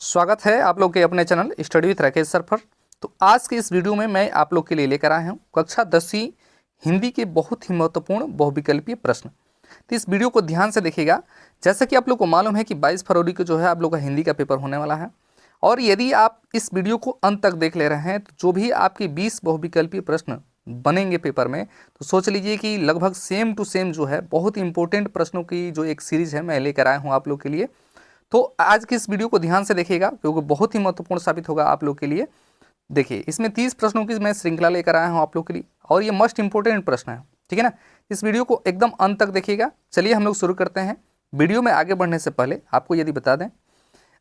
स्वागत है आप लोग के अपने channel study with Rakesh sir पर। तो आज के इस वीडियो में मैं आप लोग के लिए लेकर आया हूँ कक्षा 10वीं हिंदी के बहुत ही महत्वपूर्ण बहुविकल्पीय प्रश्न। तो इस वीडियो को ध्यान से देखिएगा। जैसा कि आप लोग को मालूम है कि 22 फरवरी को जो है आप लोग का हिंदी का पेपर होने वाला है, और यदि आप इस वीडियो को अंत तक देख ले रहे हैं तो जो भी आपके 20 बहुविकल्पीय प्रश्न बनेंगे पेपर में, तो सोच लीजिए कि लगभग सेम टू सेम जो है बहुत इंपॉर्टेंट प्रश्नों की जो एक सीरीज है मैं लेकर आया हूँ आप लोग के लिए। तो आज की इस वीडियो को ध्यान से देखिएगा क्योंकि बहुत ही महत्वपूर्ण साबित होगा आप लोग के लिए। देखिए, इसमें 30 प्रश्नों की मैं श्रृंखला लेकर आया हूं आप लोग के लिए, और ये मोस्ट इंपॉर्टेंट प्रश्न है, ठीक है ना। इस वीडियो को एकदम अंत तक देखिएगा। चलिए हम लोग शुरू करते हैं। वीडियो में आगे बढ़ने से पहले आपको यदि बता दें,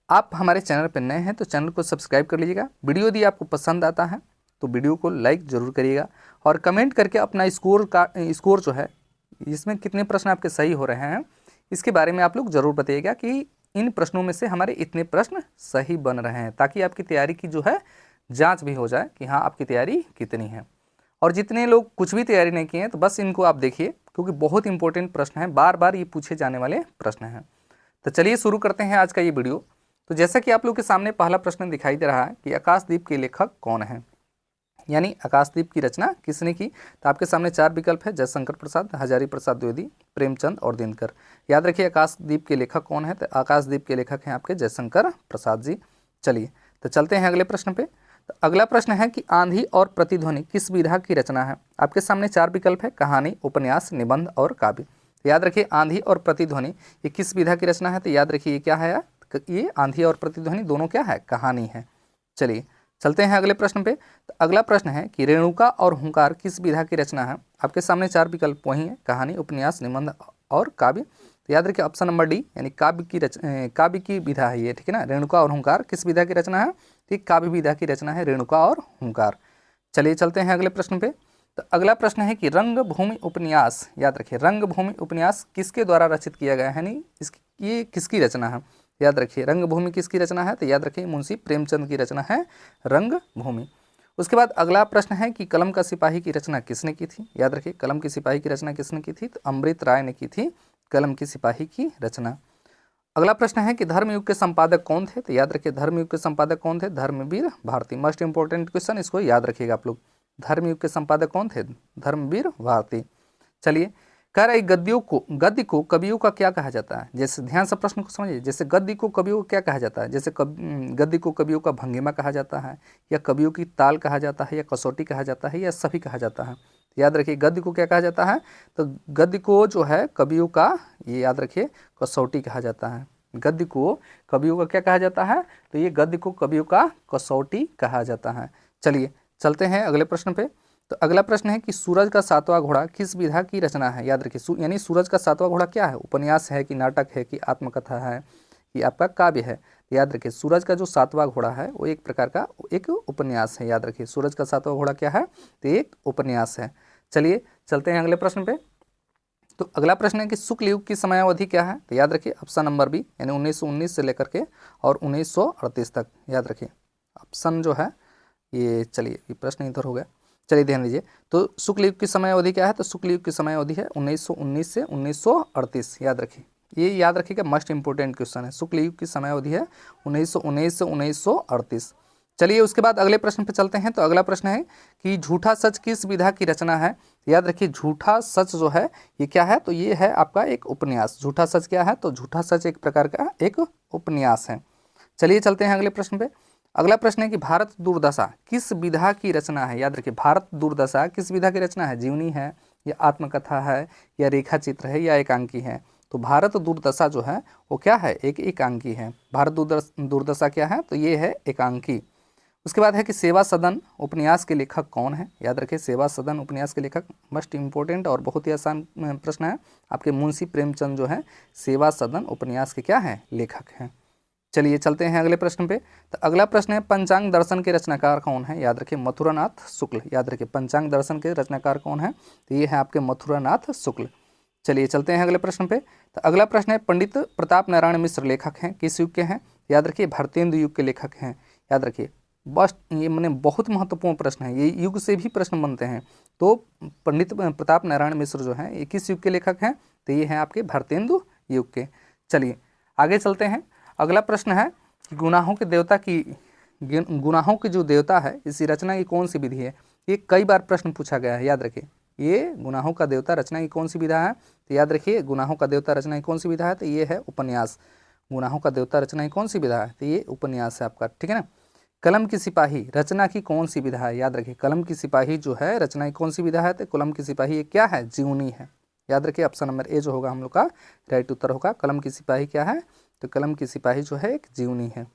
आप हमारे चैनल पर नए हैं तो चैनल को सब्सक्राइब कर लीजिएगा। वीडियो यदि आपको पसंद आता है तो वीडियो को लाइक ज़रूर करिएगा, और कमेंट करके अपना स्कोर जो है, इसमें कितने प्रश्न आपके सही हो रहे हैं इसके बारे में आप लोग ज़रूर बताइएगा कि इन प्रश्नों में से हमारे इतने प्रश्न सही बन रहे हैं, ताकि आपकी तैयारी की जो है जांच भी हो जाए कि हाँ आपकी तैयारी कितनी है। और जितने लोग कुछ भी तैयारी नहीं किए हैं तो बस इनको आप देखिए, क्योंकि बहुत इंपॉर्टेंट प्रश्न है, बार बार ये पूछे जाने वाले प्रश्न हैं। तो चलिए शुरू करते हैं आज का ये वीडियो। तो जैसा कि आप लोग के सामने पहला प्रश्न दिखाई दे रहा है कि आकाशदीप के लेखक कौन है, यानी आकाशदीप की रचना किसने की। तो आपके सामने 4 विकल्प है: जयशंकर प्रसाद, हजारी प्रसाद द्विवेदी, प्रेमचंद और दिनकर। याद रखिए आकाशदीप के लेखक कौन है, तो आकाशदीप के लेखक हैं आपके जयशंकर प्रसाद जी। चलिए तो चलते हैं अगले प्रश्न पे। तो अगला प्रश्न है कि आंधी और प्रतिध्वनि किस विधा की रचना है। आपके सामने 4 विकल्प है: कहानी, उपन्यास, निबंध और काव्य। तो याद रखिए आंधी और प्रतिध्वनि ये किस विधा की रचना है। तो याद रखिए ये क्या है, ये आंधी और प्रतिध्वनि दोनों क्या है, कहानी है। चलिए चलते हैं अगले प्रश्न पे। तो अगला प्रश्न है कि रेणुका और हुंकार किस विधा की रचना है। आपके सामने 4 विकल्प वही है: कहानी, उपन्यास, निबंध और काव्य। तो याद रखिए ऑप्शन नंबर डी, यानी काव्य की विधा है ये, ठीक है ना। रेणुका और हुंकार किस विधा की रचना है, ठीक काव्य विधा की रचना है रेणुका और हुंकार। चलिए चलते हैं अगले प्रश्न पे। तो अगला प्रश्न है कि रंगभूमि उपन्यास, याद रखिए रंगभूमि उपन्यास किसके द्वारा रचित किया गया है, यानी ये किसकी रचना है। याद रखिए रंगभूमि किसकी रचना है, तो याद रखिए मुंशी प्रेमचंद की रचना है रंगभूमि। उसके बाद अगला प्रश्न है कि कलम का सिपाही की रचना किसने की थी। याद रखिए कलम की सिपाही की रचना किसने की थी, तो अमृत राय ने की थी कलम की सिपाही की रचना। अगला प्रश्न है कि धर्मयुग के संपादक कौन थे। तो याद रखिए धर्मयुग के संपादक कौन थे, Dharmveer Bharati. Most important question, इसको याद रखिएगा आप लोग। धर्मयुग के संपादक कौन थे, धर्मवीर भारती। चलिए कह रहे गद्य को कवियों का क्या कहा जाता है। जैसे ध्यान से प्रश्न को समझिए, जैसे गद्य को कवियों को क्या कहा जाता है। जैसे गद्य को कवियों का भंगिमा कहा जाता है, या कवियों की ताल कहा जाता है, या कसौटी कहा जाता है, या सभी कहा जाता है। याद रखिए गद्य को क्या कहा जाता है, तो गद्य को जो है कवियों का, ये याद रखिए कसौटी कहा जाता है। गद्य को कवियों का क्या कहा जाता है, तो ये गद्य को कवियों का कसौटी कहा जाता है। चलिए चलते हैं अगले प्रश्न पे। तो अगला प्रश्न है कि सूरज का सातवां घोड़ा किस विधा की रचना है। याद रखिए यानी सूरज का सातवां घोड़ा क्या है, उपन्यास है कि नाटक है कि आत्मकथा है कि आपका काव्य है। याद रखिए सूरज का जो सातवां घोड़ा है वो एक प्रकार का एक उपन्यास है। याद रखिए सूरज का सातवां घोड़ा क्या है, तो एक उपन्यास है। चलिए चलते हैं अगले प्रश्न पे। तो अगला प्रश्न है कि शुक्ल युग की समयावधि क्या है। तो याद रखिए ऑप्शन नंबर बी, यानी 1919 से लेकर के और 1938 तक। याद रखिए ऑप्शन जो है ये, चलिए ये प्रश्न इधर हो गया, चलिए ध्यान दीजिए। तो शुक्ल युग की समय अवधि क्या है, तो शुक्ल युग की समय अवधि है 1919 से 1938। याद रखिए ये याद रखिएगा, मस्ट इंपोर्टेंट क्वेश्चन है। शुक्ल युग की समय अवधि है 1919 से 1938। चलिए उसके बाद अगले प्रश्न पे चलते हैं। तो अगला प्रश्न है कि झूठा सच किस विधा की रचना है। याद रखिए झूठा सच जो है ये क्या है, तो ये है आपका एक उपन्यास। झूठा सच क्या है, तो झूठा सच एक प्रकार का एक उपन्यास है। चलिए चलते हैं अगले प्रश्न पे। अगला प्रश्न है कि भारत दुर्दशा किस विधा की रचना है। याद रखिए भारत दुर्दशा किस विधा की रचना है, जीवनी है या आत्मकथा है या रेखा चित्र है या एकांकी है। तो भारत दुर्दशा जो है वो क्या है, एक एकांकी है। भारत दुर्दशा क्या है, तो ये है एकांकी। उसके बाद है कि सेवा सदन उपन्यास के लेखक कौन है। याद रखिए सेवा सदन उपन्यास के लेखक, मस्ट इंपॉर्टेंट और बहुत ही आसान प्रश्न है आपके, मुंशी प्रेमचंद जो है सेवा सदन उपन्यास के क्या है, लेखक हैं। चलिए चलते हैं अगले प्रश्न पे। तो अगला प्रश्न है पंचांग दर्शन के रचनाकार कौन है। याद रखिए मथुरानाथ शुक्ल। याद रखिए पंचांग दर्शन के रचनाकार कौन है, तो ये है आपके मथुरानाथ शुक्ल। चलिए चलते हैं अगले प्रश्न पे। तो अगला प्रश्न है पंडित प्रताप नारायण मिश्र लेखक हैं किस युग के हैं। याद रखिए भारतेंदु युग के लेखक हैं। याद रखिए बस ये मैंने बहुत महत्वपूर्ण प्रश्न है, ये युग से भी प्रश्न बनते हैं। तो पंडित प्रताप नारायण मिश्र जो हैं ये किस युग के लेखक हैं, तो ये हैं आपके भारतेंदु युग के। चलिए आगे चलते हैं। अगला प्रश्न है कि गुनाहों के जो देवता है इसी रचना की कौन सी विधि है। ये कई बार प्रश्न पूछा गया है, याद रखिए। ये गुनाहों का देवता रचना की कौन सी विधा है, तो याद रखिए गुनाहों का देवता रचना की कौन सी विधा है, तो ये है उपन्यास। गुनाहों का देवता रचना की कौन सी विधा है, तो ये उपन्यास है आपका, ठीक है ना। कलम की सिपाही रचना की कौन सी विधा है, याद रखिए कलम की सिपाही जो है रचना की कौन सी विधा है, तो कलम की सिपाही ये क्या है, जीवनी है। याद रखिए ऑप्शन नंबर ए जो होगा हम लोग का राइट उत्तर होगा। कलम की सिपाही क्या है, तो कलम की सिपाही जो है एक जीवनी है।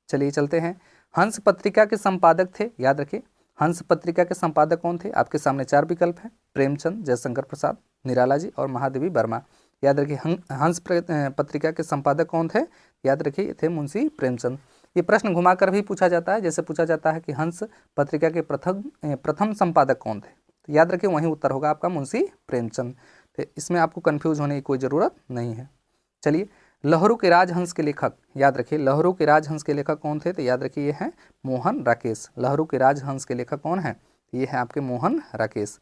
चलिए चलते हैं। हंस पत्रिका के संपादक थे, याद रखिए हंस पत्रिका के संपादक कौन थे। आपके सामने 4 विकल्प हैं, प्रेमचंद, जयशंकर प्रसाद, निराला जी और महादेवी वर्मा। याद रखिए हंस पत्रिका के संपादक कौन थे, याद रखिए ये थे मुंशी प्रेमचंद। ये प्रश्न घुमाकर भी पूछा जाता है, जैसे पूछा जाता है कि हंस पत्रिका के प्रथम संपादक कौन थे, तो याद रखिए वहीं उत्तर होगा आपका मुंशी प्रेमचंद। तो इसमें आपको कन्फ्यूज होने की कोई ज़रूरत नहीं है। चलिए, लहरों के राजहंस के लेखक, याद रखिए लहरों के राजहंस के लेखक कौन थे, तो याद रखिए ये हैं मोहन राकेश। लहरों के राजहंस के लेखक कौन है, ये है आपके मोहन राकेश।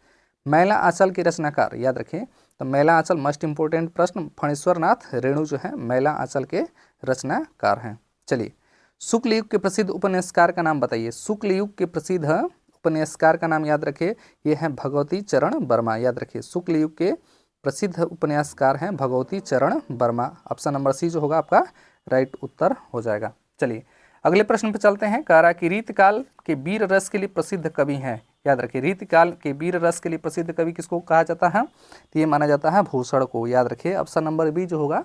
मैला आंचल के रचनाकार, याद रखिए तो मैला आंचल मोस्ट इंपोर्टेंट प्रश्न, फणेश्वर नाथ रेणु जो है मैला आंचल के रचनाकार हैं। चलिए, शुक्ल युग के प्रसिद्ध उपन्यासकार का नाम बताइए। शुक्ल युग के प्रसिद्ध उपन्यासकार का नाम याद रखिए ये है भगवती चरण वर्मा। याद रखिए शुक्ल युग के प्रसिद्ध उपन्यासकार हैं भगवती चरण वर्मा। ऑप्शन नंबर सी जो होगा आपका राइट उत्तर हो जाएगा। चलिए अगले प्रश्न पे चलते हैं। कह रहा कि रीतकाल के वीर रस के लिए प्रसिद्ध कवि हैं। याद रखिए रीतकाल के वीर रस के लिए प्रसिद्ध कवि किसको कहा जाता है, तो ये माना जाता है भूषण को। याद रखिए ऑप्शन नंबर बी जो होगा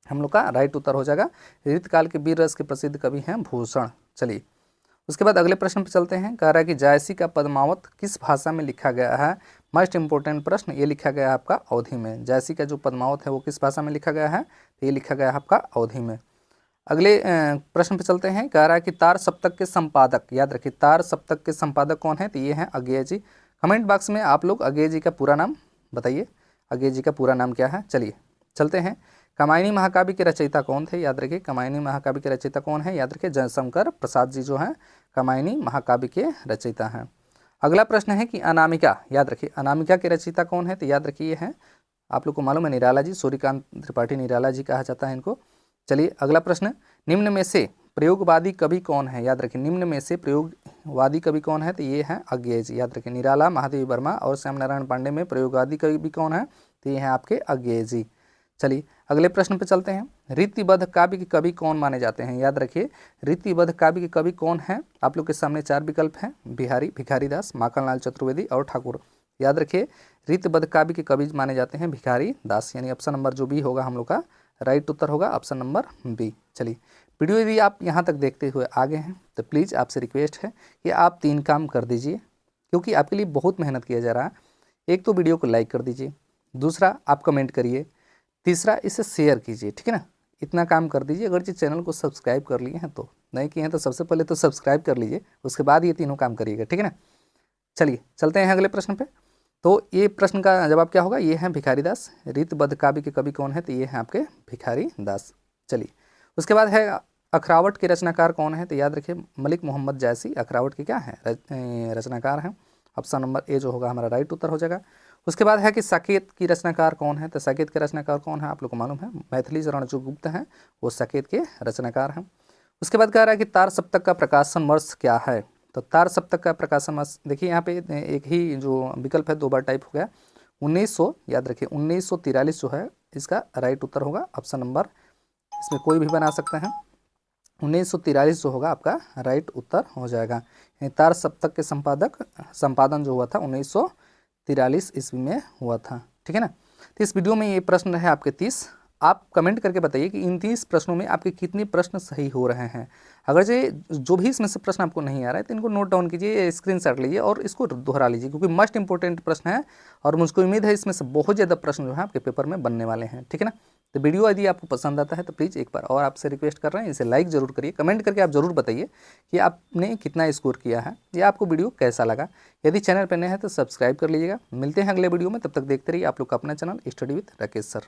हम लोग का राइट उत्तर हो जाएगा। रीतकाल के वीर रस के प्रसिद्ध कवि हैं भूषण। चलिए उसके बाद अगले प्रश्न पर चलते हैं। कह रहा है कि जायसी का पद्मावत किस भाषा में लिखा गया है। मोस्ट इंपोर्टेंट प्रश्न, ये लिखा गया है आपका अवधि में। जायसी का जो पद्मावत है वो किस भाषा में लिखा गया है, तो ये लिखा गया है आपका अवधि में। अगले प्रश्न पर चलते हैं। कह रहा है कि तार सप्तक के संपादक, याद रखिए तार सप्तक के संपादक कौन है, तो ये हैं अज्ञेय जी। कमेंट बॉक्स में आप लोग अज्ञेय जी का पूरा नाम बताइए, अज्ञेय जी का पूरा नाम क्या है। चलिए चलते हैं। कामायनी महाकाव्य के रचयिता कौन थे, याद रखिए कामायनी महाकाव्य के रचयिता कौन है, याद रखिए जयशंकर प्रसाद जी जो हैं कामायनी महाकाव्य के रचयिता हैं। अगला प्रश्न है कि अनामिका, याद रखिए अनामिका के रचयिता कौन है, तो याद रखिए ये हैं आप लोग को मालूम है निराला जी, सूर्यकांत त्रिपाठी निराला जी कहा जाता है इनको। चलिए अगला प्रश्न, निम्न में से प्रयोगवादी कवि कौन है। याद रखिए निम्न में से प्रयोगवादी कवि कौन है, तो ये हैं अज्ञेय जी। याद रखिए निराला, महादेवी वर्मा और श्याम नारायण पांडे में प्रयोगवादी कवि कौन है, तो ये हैं आपके अज्ञेय जी। चलिए अगले प्रश्न पर चलते हैं। रीतिबद्ध काव्य के कवि कौन माने जाते हैं। याद रखिए रीतिबद्ध काव्य के कवि कौन हैं, आप लोग के सामने 4 विकल्प हैं, भिखारी दास, माखनलाल चतुर्वेदी और ठाकुर। याद रखिए रीतिबद्ध काव्य के कवि माने जाते हैं भिखारी दास, यानी ऑप्शन नंबर जो बी होगा हम लोग का राइट उत्तर होगा ऑप्शन नंबर बी। चलिए वीडियो यदि आप यहाँ तक देखते हुए आगे हैं तो प्लीज़ आपसे रिक्वेस्ट है कि आप 3 काम कर दीजिए, क्योंकि आपके लिए बहुत मेहनत किया जा रहा है। एक तो वीडियो को लाइक कर दीजिए, दूसरा आप कमेंट करिए, तीसरा इसे शेयर कीजिए, ठीक है ना। इतना काम कर दीजिए। अगर जो चैनल को सब्सक्राइब कर लिए हैं तो, नहीं किए हैं तो सबसे पहले तो सब्सक्राइब कर लीजिए, उसके बाद ये तीनों काम करिएगा, ठीक है ना। चलिए चलते हैं अगले प्रश्न पे। तो ये प्रश्न का जवाब क्या होगा, ये हैं भिखारी दास। रीतबद्ध काव्य के कवि कौन है, तो ये हैं आपके भिखारी दास। चलिए उसके बाद है अखरावट के रचनाकार कौन है, तो याद रखिए मलिक मोहम्मद जायसी अखरावट के क्या है रचनाकार हैं। ऑप्शन नंबर ए जो होगा हमारा राइट उत्तर हो जाएगा। उसके बाद है कि साकेत की रचनाकार कौन है, तो साकेत के रचनाकार कौन है आप लोग को मालूम है, मैथिली चरण जो गुप्त हैं वो साकेत के रचनाकार हैं। उसके बाद कह रहा है कि तार सप्तक का प्रकाशन वर्ष क्या है, तो तार सप्तक का प्रकाशन वर्ष देखिए यहाँ पे एक ही जो विकल्प है 2 बार टाइप हो गया 1900। याद रखिए 1943 जो है इसका राइट उत्तर होगा ऑप्शन नंबर, इसमें कोई भी बना सकते हैं, 1943 जो होगा आपका राइट उत्तर हो जाएगा। तार सप्तक के संपादन जो हुआ था 1943 ईस्वी में हुआ था, ठीक है ना। तो इस वीडियो में ये प्रश्न है आपके 30। आप कमेंट करके बताइए कि इन 30 प्रश्नों में आपके कितने प्रश्न सही हो रहे हैं। अगर जो भी इसमें से प्रश्न आपको नहीं आ रहा है तो इनको नोट डाउन कीजिए, स्क्रीनशॉट लीजिए और इसको दोहरा लीजिए, क्योंकि मोस्ट इंपॉर्टेंट प्रश्न है और मुझको उम्मीद है इसमें से बहुत ज़्यादा प्रश्न जो है आपके पेपर में बनने वाले हैं, ठीक है ना। तो वीडियो यदि आपको पसंद आता है तो प्लीज़ एक बार और आपसे रिक्वेस्ट कर रहे हैं इसे लाइक ज़रूर करिए। कमेंट करके आप ज़रूर बताइए कि आपने कितना स्कोर किया है या आपको वीडियो कैसा लगा। यदि चैनल पर नए हैं तो सब्सक्राइब कर लीजिएगा। मिलते हैं अगले वीडियो में, तब तक देखते रहिए आप लोग का अपना channel study with Rakesh sir.